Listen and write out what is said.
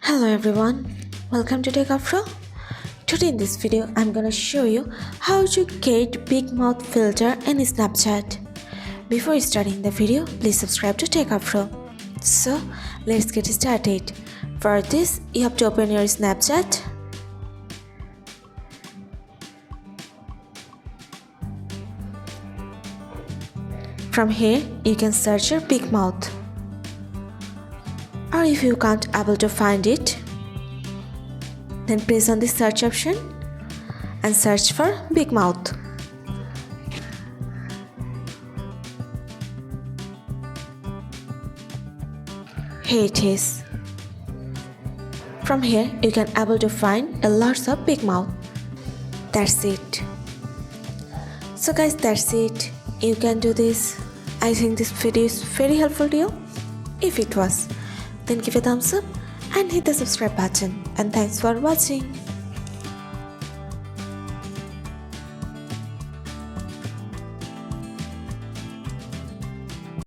Hello everyone, welcome to Techavro. Today in this video, I'm gonna show you how to get big mouth filter in Snapchat. Before starting the video, please subscribe to Techavro. So let's get started. For this, you have to open your Snapchat. From here, you can search your big mouth. Or if you can't able to find it, then press on the search option and search for big mouth. Here it is. From here you can able to find a lots of big mouth. That's it. So guys, that's it. You can do this. I think this video is very helpful to you. If it was, then give a thumbs up and hit the subscribe button, and thanks for watching.